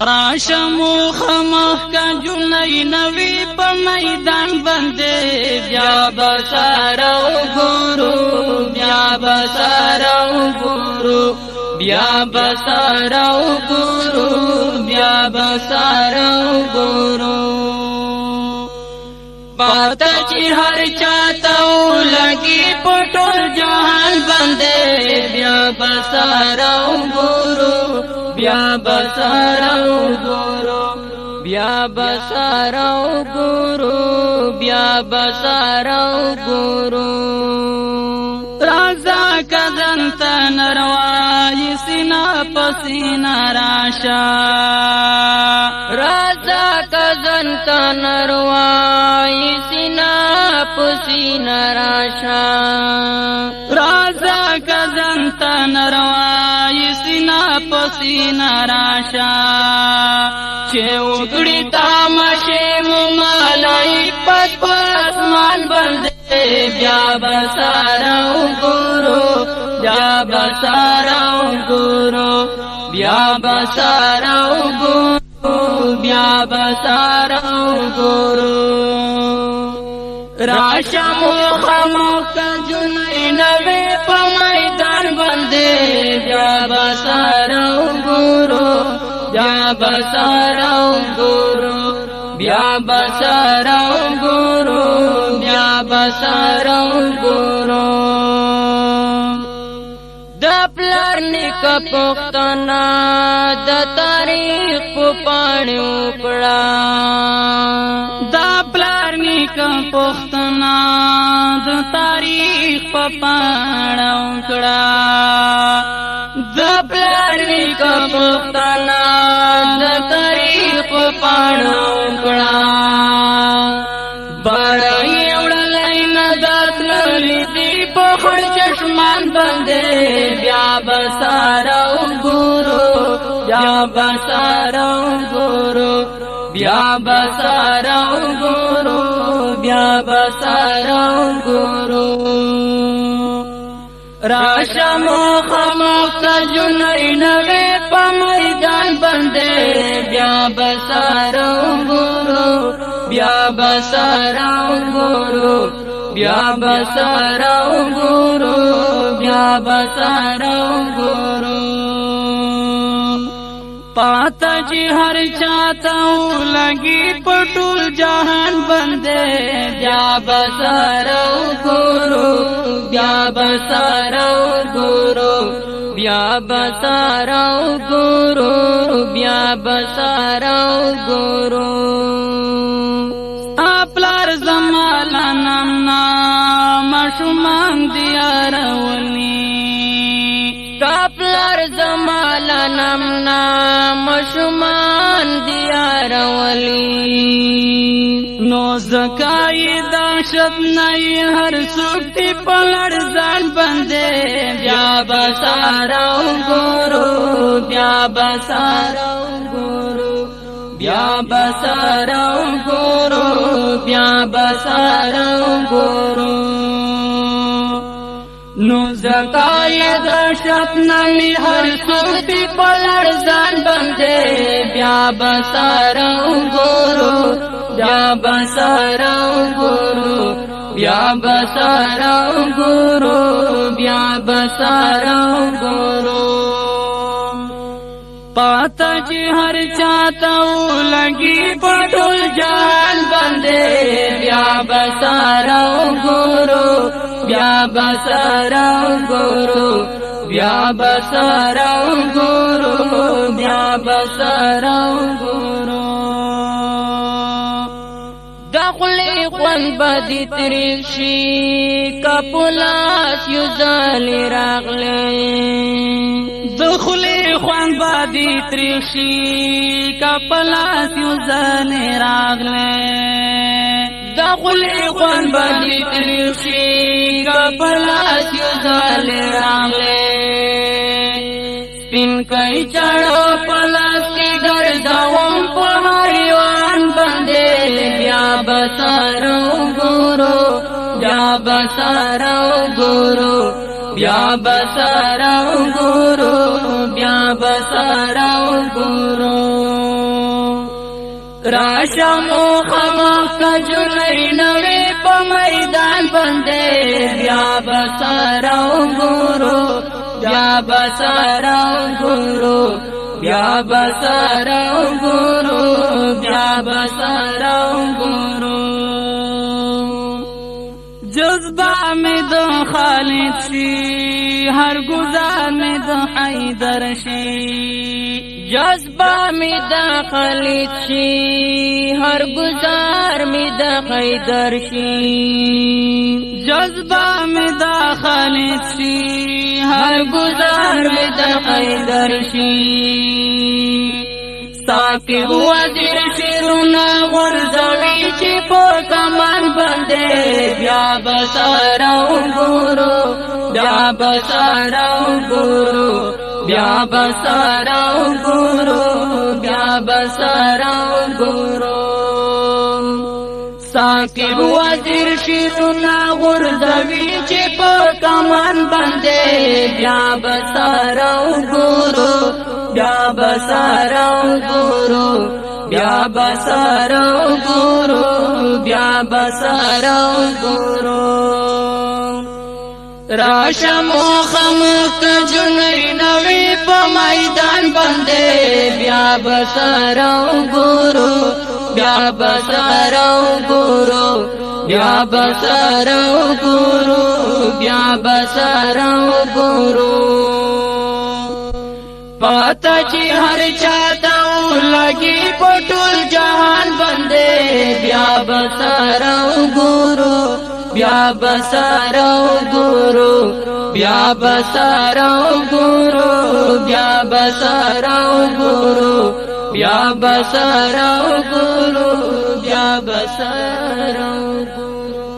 راشمو خمخ کا جنئی نوی پا میدان بندے بیا بسارو گورو بیا بسارو گورو بیا بسارو گورو بیا بسارو گورو پاتا چی ہر چاہتاو لگی پٹول جہان بندے بیا بسارو گورو بیا بسارو گورو بیا بسارو گورو بیا بسارو گورو رازا کدنتا نروائی سینا پسینا راشا رازا کدنتا نروائی سینا پسینا راشا رازا کدنتا نروائی سینا پسینا راشا چه اکڑی تامشے ممالائی پت پاسمان بندے بیا بسارو گورو بیا بسارو گورو بیا بسارو گورو بیا بسارو گورو راشمو خموک جنئی نوی پا میدان بندے بیا بسارو گورو بیا بسارو گورو بیا بسارو گورو بیا بسارو گورو دا پلار نیک پختنا دا تاریخ پو پانی اکڑا دا پلار نیک پختنا دا تاریخ پو پانی اکڑا دا پلار نیک پختنا دا تاریخ پو پانی اکڑا بارائی اوڑلائن دات للی دی پخڑ چشمان بندے بیا بسارو گورو بیا بسارو گورو بیا بسارو گورو بیا بسارو گورو راشمو خموک جنئی نوی پا میدان بندے بیا بسارو گورو بیا بسارو گورو بیا بسارو گورو بیا بسارو گورو پاتا جی ہر چاہتاو لگی پٹول جہان بندے بیا بسارو گورو بیا بسارو گورو بیا بسارو گورو بیا بسارو گورو پلار زمالا نمنا مشمان دیارولی پلار زمالا نمنا مشمان دیارولی نو زکای داشت نئی ہر سکتی پلار زان بندے بیا بسارو گورو بیا بسارو گورو بیا بسارو گورو بیا بسارو گورو نو زکای دشت نمی ہر سکتی پلڑ زان بندے بیا بسارو گورو بیا بسارو گورو بیا بسارو گورو بیا بسارو گورو پاتا جی ہر چاہتاو لگی پٹول جان بندے بیا بسارو گورو بیا بسارو گورو بیا بسارو گورو بیا بسارو گورو دخلی قوان بدی تریشی کپولاس یوزالی راغلی دخلی خوان بادی تریشی کپلاس یوزالی راغلی دخلی خوان بادی تریشی کپلاس یوزالی راغلی سپین کئی چڑو پلاس کی گردوم پہاڑیوان بندے بیا بسارو گورو بیا بسارو گورو بیا بسارو گورو بیا بسارو گورو راشم خمخ کجنری نوی پا میدان بنده بیا بسارو گورو بیا بسارو گورو بیا بسارو گورو بیا بسارو گورو جذبہ میں دو خالد شی ہر گزار میں دو حیدر شی جذبہ میں دا خالد شی ہر گزار میں دا حیدر شی جذبہ میں دا خالد شی ہر گزار میں دا حیدر شی ساکب وزیر شیرونا غرزوی چی پو کمان بندے بیا بسارو گورو بیا بسارو گورو بیا بسارو گورو بیا بسارو گورو ساکب وزیر شیرونا غرزوی چی پو کمان بندے بیا بسارو گورو بیا بسارو گورو بیا بسارو گورو بیا بسارو گورو راشم خمخ جنری نوی پا میدان بندے بیا بسارو گورو بیا بسارو گورو بیا بسارو گورو بیا بسارو گورو پاتا چی ہر چاہتا ہوں لگی پٹول جہان بندے بیا بسارو گورو بیا بسارو گورو بیا بسارو گورو بیا بسارو گورو بیا بسارو گورو بیا بسارو گورو